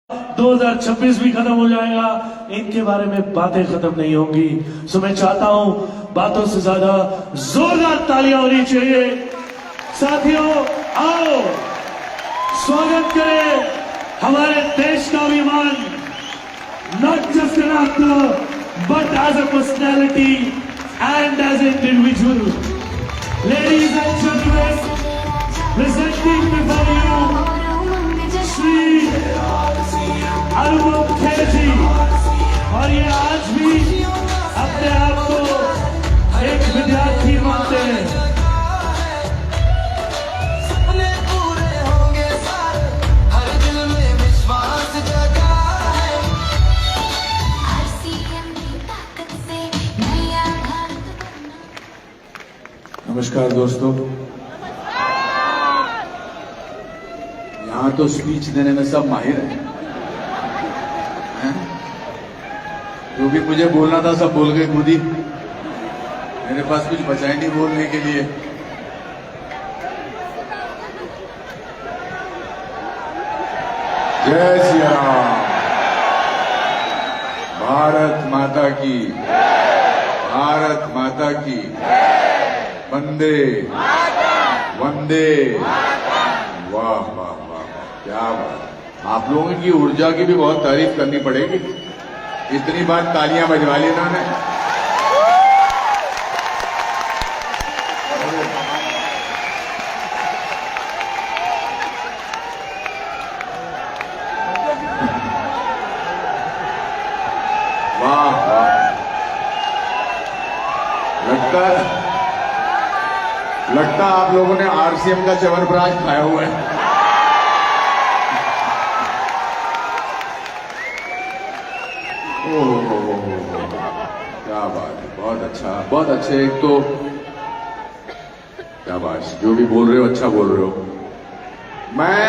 2026 भी खत्म हो जाएगा, इनके बारे में बातें खत्म नहीं होंगी। सो मैं चाहता हूं बातों से ज्यादा जोरदार तालियां होनी चाहिए। साथियों आओ स्वागत करें हमारे देश का अभिमान, not just an actor but as a personality and as an individual. Ladies and gentleman, presenting before you Shri Anubhav Kher जी, और ये आज भी अपने आप को एक विद्यार्थी मानते हैं। सपने पूरे होंगे सारे, हर दिल में विश्वास जगा है। RCM की ताकत से नया भारत बनना। नमस्कार दोस्तों, यहाँ तो स्पीच देने में सब माहिर हैं। जो भी मुझे बोलना था सब बोल गए खुद ही, मेरे पास कुछ बचा ही नहीं बोलने के लिए। जय श्री राम, भारत माता की, भारत माता की, वंदे वंदे। वाह वाह वाह वाह, क्या बात। आप लोगों की ऊर्जा की भी बहुत तारीफ करनी पड़ेगी, इतनी बार तालियां बजवा ली इन्होंने। वाह वाह, लगता आप लोगों ने आरसीएम का च्यवनप्राश खाया हुआ है। क्या बात है, बहुत अच्छा, बहुत अच्छे। एक तो क्या बात, जो भी बोल रहे हो अच्छा बोल रहे हो। मैं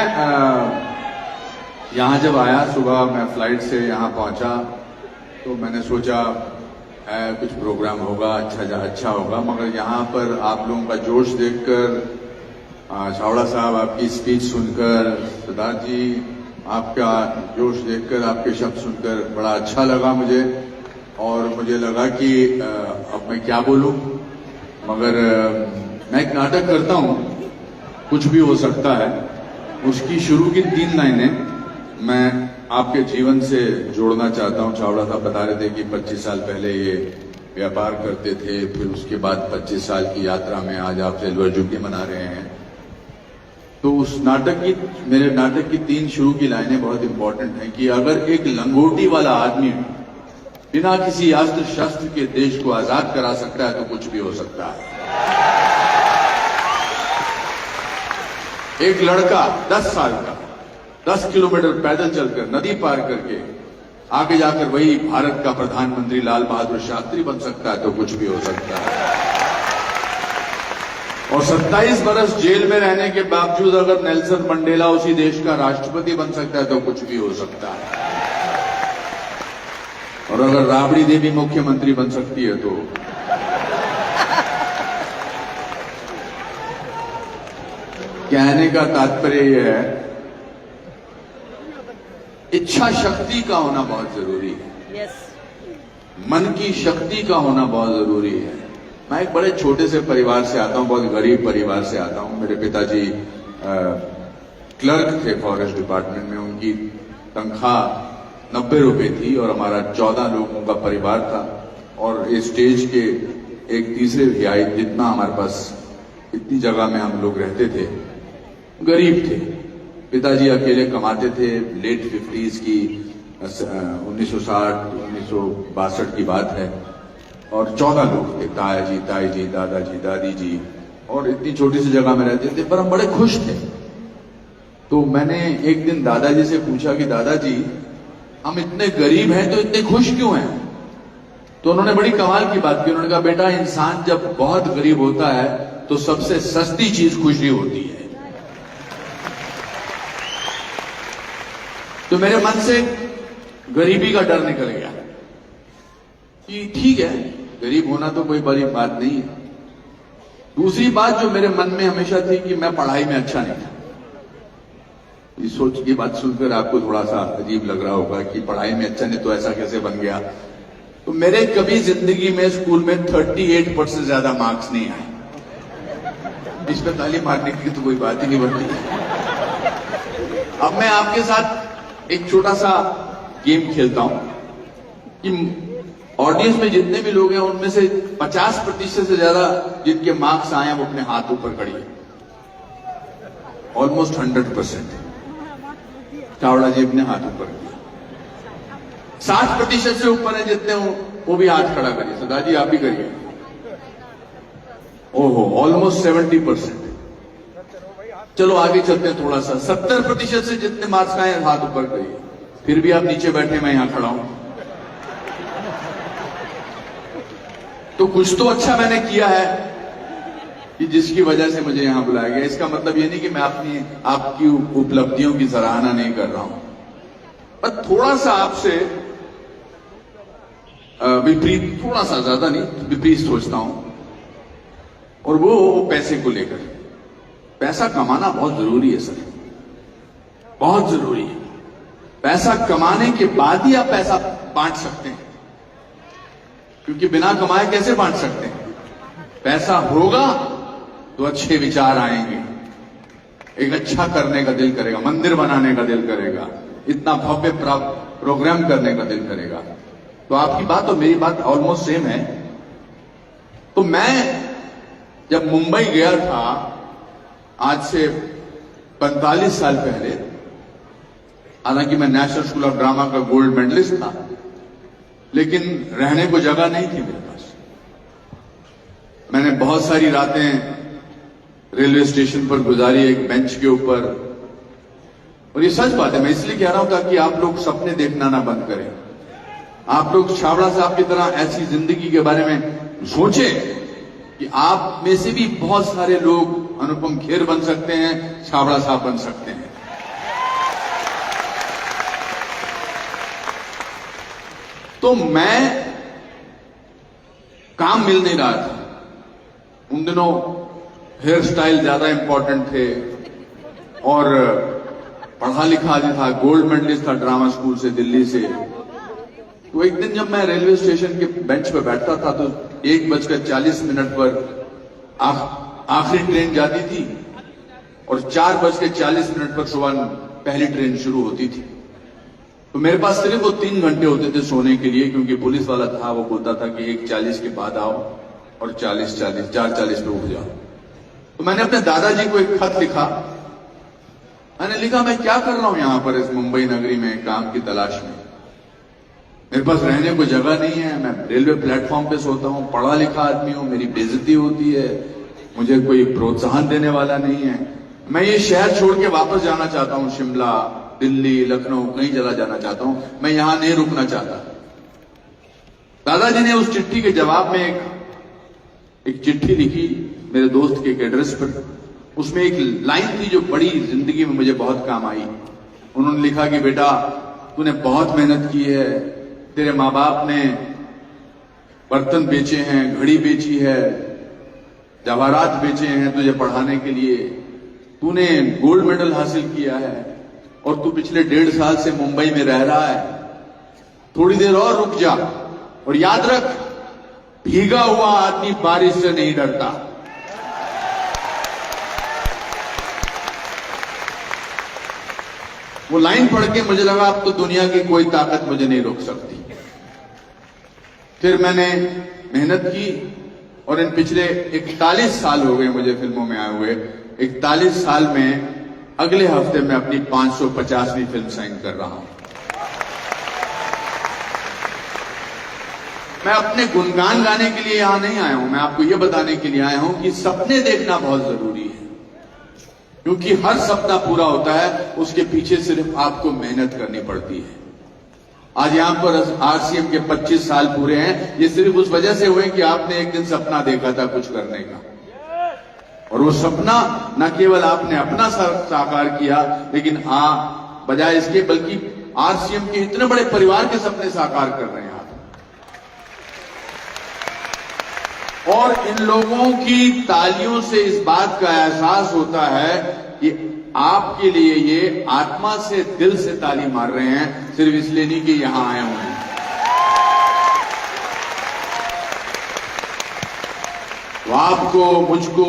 यहाँ जब आया सुबह, मैं फ्लाइट से यहाँ पहुंचा तो मैंने सोचा कुछ प्रोग्राम होगा, अच्छा होगा, मगर यहाँ पर आप लोगों का जोश देखकर, छावड़ा साहब आपकी स्पीच सुनकर, सिद्धार्थ जी आपका जोश देखकर, आपके शब्द सुनकर बड़ा अच्छा लगा मुझे। और मुझे लगा कि अब मैं क्या बोलूं, मगर मैं एक नाटक करता हूं, कुछ भी हो सकता है। उसकी शुरू की 3 लाइनें मैं आपके जीवन से जोड़ना चाहता हूं। छावड़ा साहब बता रहे थे कि 25 साल पहले ये व्यापार करते थे, फिर उसके बाद 25 साल की यात्रा में आज आप सिल्वर जुबली मना रहे हैं। तो उस मेरे नाटक की 3 शुरू की लाइनें बहुत इंपॉर्टेंट हैं कि अगर एक लंगोटी वाला आदमी बिना किसी अस्त्र शस्त्र के देश को आजाद करा सकता है तो कुछ भी हो सकता है। एक लड़का 10 साल का 10 किलोमीटर पैदल चलकर, नदी पार करके आगे जाकर वही भारत का प्रधानमंत्री लाल बहादुर शास्त्री बन सकता है तो कुछ भी हो सकता है। और 27 बरस जेल में रहने के बावजूद अगर नेल्सन मंडेला उसी देश का राष्ट्रपति बन सकता है तो कुछ भी हो सकता है। और अगर राबड़ी देवी मुख्यमंत्री बन सकती है तो कहने का तात्पर्य यह है, इच्छा शक्ति का होना बहुत जरूरी है। मन की शक्ति का होना बहुत जरूरी है। मैं एक बड़े छोटे से परिवार से आता हूं, बहुत गरीब परिवार से आता हूं। मेरे पिताजी क्लर्क थे फॉरेस्ट डिपार्टमेंट में, उनकी तनख्वाह 90 रुपए थी और हमारा 14 लोगों का परिवार था। और इस स्टेज के एक तीसरे भाई जितना हमारे पास, इतनी जगह में हम लोग रहते थे, गरीब थे। पिताजी अकेले कमाते थे। लेट 50s की 1960 1962 की बात है। और 14 लोग थे, ताया जी, ताई जी, दादाजी, दादी जी, और इतनी छोटी सी जगह में रहते थे, पर हम बड़े खुश थे। तो मैंने एक दिन दादाजी से पूछा कि दादाजी, हम इतने गरीब हैं तो इतने खुश क्यों हैं? तो उन्होंने बड़ी कमाल की बात की। उन्होंने कहा, बेटा, इंसान जब बहुत गरीब होता है तो सबसे सस्ती चीज खुशी होती है। तो मेरे मन से गरीबी का डर निकल गया कि ठीक है, गरीब होना तो कोई बड़ी बात नहीं है। दूसरी बात जो मेरे मन में हमेशा थी कि मैं पढ़ाई में अच्छा नहीं था। ये बात सुनकर आपको थोड़ा सा अजीब लग रहा होगा कि पढ़ाई में अच्छा नहीं तो ऐसा कैसे बन गया। तो मेरे कभी जिंदगी में स्कूल में 38% से ज्यादा मार्क्स नहीं आए। इस पर ताली मारने की तो कोई बात ही नहीं बनती। अब मैं आपके साथ एक छोटा सा गेम खेलता हूं कि ऑडियंस में जितने भी लोग हैं उनमें से 50% से ज्यादा जिनके मार्क्स आए हैं वो अपने हाथ ऊपर करिए। ऑलमोस्ट 100%। चावड़ा जी अपने हाथ ऊपर किया। 60% से ऊपर है जितने वो भी हाथ खड़ा करिए। सदा जी आप भी करिए। ओहो, ऑलमोस्ट 70%। चलो आगे चलते हैं थोड़ा सा। 70% से जितने मार्क्स आए हैं हाथ ऊपर करिए। फिर भी आप नीचे बैठे, मैं यहां खड़ा हूं। तो कुछ तो अच्छा मैंने किया है कि जिसकी वजह से मुझे यहां बुलाया गया। इसका मतलब ये नहीं कि मैं आपकी उपलब्धियों की सराहना नहीं कर रहा हूं, पर थोड़ा सा आपसे विपरीत, थोड़ा सा, ज्यादा नहीं, विपरीत सोचता हूं। और वो पैसे को लेकर। पैसा कमाना बहुत जरूरी है सर, बहुत जरूरी है। पैसा कमाने के बाद ही आप पैसा बांट सकते हैं, क्योंकि बिना कमाए कैसे बांट सकते हैं। पैसा होगा तो अच्छे विचार आएंगे, एक अच्छा करने का दिल करेगा, मंदिर बनाने का दिल करेगा, इतना भव्य प्रोग्राम करने का दिल करेगा। तो आपकी बात और मेरी बात ऑलमोस्ट सेम है। तो मैं जब मुंबई गया था आज से 45 साल पहले, हालांकि मैं नेशनल स्कूल ऑफ ड्रामा का गोल्ड मेडलिस्ट था, लेकिन रहने को जगह नहीं थी मेरे पास। मैंने बहुत सारी रातें रेलवे स्टेशन पर गुजारी, एक बेंच के ऊपर। और ये सच बात है, मैं इसलिए कह रहा हूं ताकि आप लोग सपने देखना ना बंद करें। आप लोग छाबड़ा साहब की तरह ऐसी जिंदगी के बारे में सोचें कि आप में से भी बहुत सारे लोग अनुपम खेर बन सकते हैं, छाबड़ा साहब बन सकते हैं। तो मैं काम मिल नहीं रहा था उन दिनों। हेयर स्टाइल ज्यादा इंपॉर्टेंट थे और पढ़ा लिखा आदमी था, गोल्ड मेडलिस्ट था ड्रामा स्कूल से, दिल्ली से। तो एक दिन जब मैं रेलवे स्टेशन के बेंच पर बैठता था तो 1:40 पर आखिरी ट्रेन जाती थी और 4:40 पर सुबह पहली ट्रेन शुरू होती थी। तो मेरे पास सिर्फ वो 3 घंटे होते थे सोने के लिए, क्योंकि पुलिस वाला था, वो बोलता था कि 1:40 के बाद आओ और 4:40 पे उठ जाओ। तो मैंने अपने दादाजी को एक खत लिखा। मैंने लिखा, मैं क्या कर रहा हूं यहां पर इस मुंबई नगरी में काम की तलाश में। मेरे पास रहने को जगह नहीं है, मैं रेलवे प्लेटफॉर्म पे सोता हूं, पढ़ा लिखा आदमी हूं, मेरी बेइज्जती होती है, मुझे कोई प्रोत्साहन देने वाला नहीं है। मैं ये शहर छोड़ के वापस जाना चाहता हूं, शिमला, दिल्ली, लखनऊ, कहीं चला जाना चाहता हूं, मैं यहां नहीं रुकना चाहता। दादाजी ने उस चिट्ठी के जवाब में एक चिट्ठी लिखी मेरे दोस्त के एक एड्रेस पर। उसमें एक लाइन थी जो बड़ी जिंदगी में मुझे बहुत काम आई। उन्होंने लिखा कि बेटा, तूने बहुत मेहनत की है, तेरे माँ बाप ने बर्तन बेचे हैं, घड़ी बेची है, जवाहरात बेचे हैं तुझे पढ़ाने के लिए, तूने गोल्ड मेडल हासिल किया है और तू पिछले 1.5 साल से मुंबई में रह रहा है। थोड़ी देर और रुक जा और याद रख, भीगा हुआ आदमी बारिश से नहीं डरता। वो लाइन पढ़ के मुझे लगा अब तो दुनिया की कोई ताकत मुझे नहीं रोक सकती। फिर मैंने मेहनत की और इन पिछले 41 साल हो गए मुझे फिल्मों में आए हुए। 41 साल में अगले हफ्ते मैं अपनी 550वीं फिल्म साइन कर रहा हूं। मैं अपने गुणगान गाने के लिए यहां नहीं आया हूं, मैं आपको यह बताने के लिए आया हूं कि सपने देखना बहुत जरूरी है, क्योंकि हर सपना पूरा होता है उसके पीछे सिर्फ आपको मेहनत करनी पड़ती है। आज यहां पर आरसीएम के 25 साल पूरे हैं, ये सिर्फ उस वजह से हुए कि आपने एक दिन सपना देखा था कुछ करने का, और वो सपना न केवल आपने अपना साकार किया, लेकिन बजाय इसके बल्कि आरसीएम के इतने बड़े परिवार के सपने साकार कर रहे हैं आप। और इन लोगों की तालियों से इस बात का एहसास होता है कि आपके लिए ये आत्मा से दिल से ताली मार रहे हैं, सिर्फ इसलिए नहीं कि यहां आए हुए हैं। तो आपको, मुझको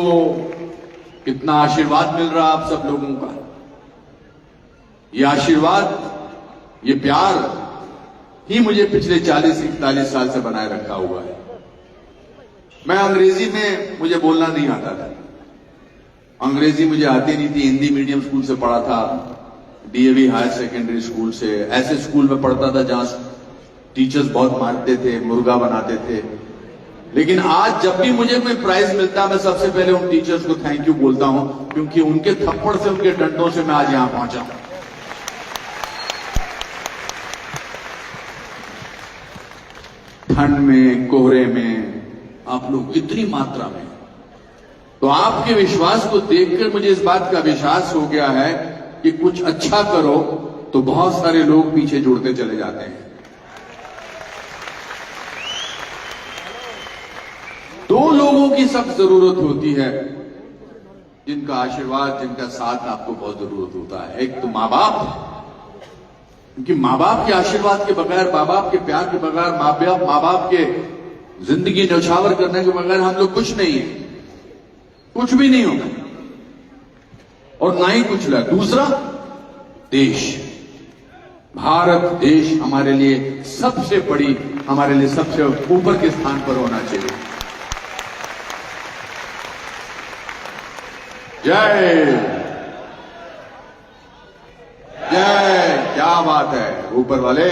कितना आशीर्वाद मिल रहा आप सब लोगों का। ये आशीर्वाद, ये प्यार ही मुझे पिछले 40-41 साल से बनाए रखा हुआ है। मैं अंग्रेजी में, मुझे बोलना नहीं आता था, अंग्रेजी मुझे आती नहीं थी। हिंदी मीडियम स्कूल से पढ़ा था, डीएवी हायर सेकेंडरी स्कूल से, ऐसे स्कूल में पढ़ता था जहां टीचर्स बहुत मारते थे, मुर्गा बनाते थे। लेकिन आज जब भी मुझे कोई प्राइज मिलता है, मैं सबसे पहले उन टीचर्स को थैंक यू बोलता हूं, क्योंकि उनके थप्पड़ से, उनके डंडों से मैं आज यहां पहुंचा हूं। ठंड में, कोहरे में आप लोग इतनी मात्रा में, तो आपके विश्वास को देखकर मुझे इस बात का विश्वास हो गया है कि कुछ अच्छा करो तो बहुत सारे लोग पीछे जुड़ते चले जाते हैं। दो लोगों की सब जरूरत होती है, जिनका आशीर्वाद, जिनका साथ आपको बहुत जरूरत होता है। एक तो मां बाप, क्योंकि मां बाप के आशीर्वाद के बगैर, मां बाप के प्यार के बगैर, मां बाप के जिंदगी न्यौछावर करने के बगैर हम लोग कुछ नहीं है, कुछ भी नहीं होगा और ना ही कुछ लगा। दूसरा, देश, भारत देश हमारे लिए सबसे बड़ी, हमारे लिए सबसे ऊपर के स्थान पर होना चाहिए। जय जय, क्या बात है ऊपर वाले,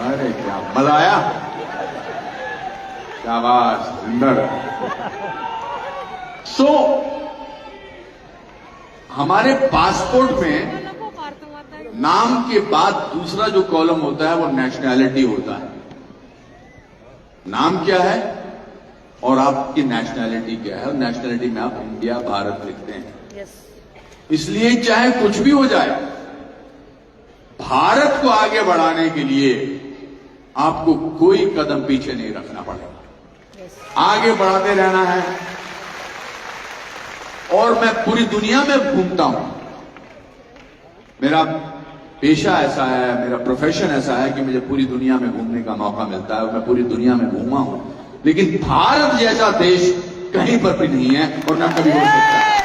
अरे क्या मजा आया, शाबाश, सुंदर। सो हमारे पासपोर्ट में नाम के बाद दूसरा जो कॉलम होता है वो नेशनैलिटी होता है। नाम क्या है और आपकी नेशनैलिटी क्या है, और नेशनैलिटी में आप इंडिया, भारत लिखते हैं। इसलिए चाहे कुछ भी हो जाए, भारत को आगे बढ़ाने के लिए आपको कोई कदम पीछे नहीं रखना पड़ेगा, आगे बढ़ाते रहना है। और मैं पूरी दुनिया में घूमता हूं, मेरा पेशा ऐसा है, मेरा प्रोफेशन ऐसा है कि मुझे पूरी दुनिया में घूमने का मौका मिलता है और मैं पूरी दुनिया में घूमा हूं। लेकिन भारत जैसा देश कहीं पर भी नहीं है और न कभी हो सकता है।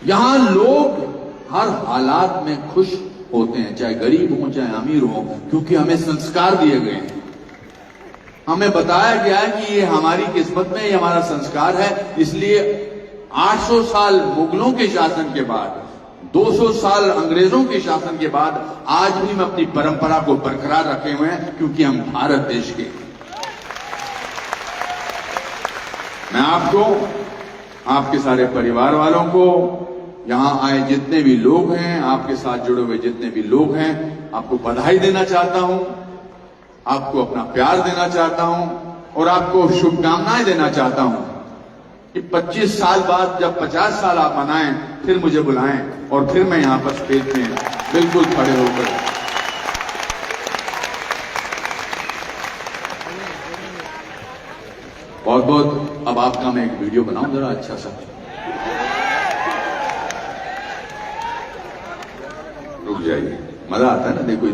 यहां लोग हर हालात में खुश होते हैं, चाहे गरीब हो चाहे अमीर हो, क्योंकि हमें संस्कार दिए गए हैं। हमें बताया गया है कि ये हमारी किस्मत में, ये हमारा संस्कार है। इसलिए 800 साल मुगलों के शासन के बाद, 200 साल अंग्रेजों के शासन के बाद, आज भी हम अपनी परंपरा को बरकरार रखे हुए हैं, क्योंकि हम भारत देश के। मैं आपको, आपके सारे परिवार वालों को, यहां आए जितने भी लोग हैं, आपके साथ जुड़े हुए जितने भी लोग हैं, आपको बधाई देना चाहता हूं, आपको अपना प्यार देना चाहता हूं और आपको शुभकामनाएं देना चाहता हूं कि 25 साल बाद जब 50 साल आप मनाएं, फिर मुझे बुलाएं और फिर मैं यहां पर स्टेज में बिल्कुल खड़े होकर बहुत बहुत। अब आपका मैं एक वीडियो बनाऊं जरा अच्छा सा, रुक जाइए, मजा आता है ना देखो।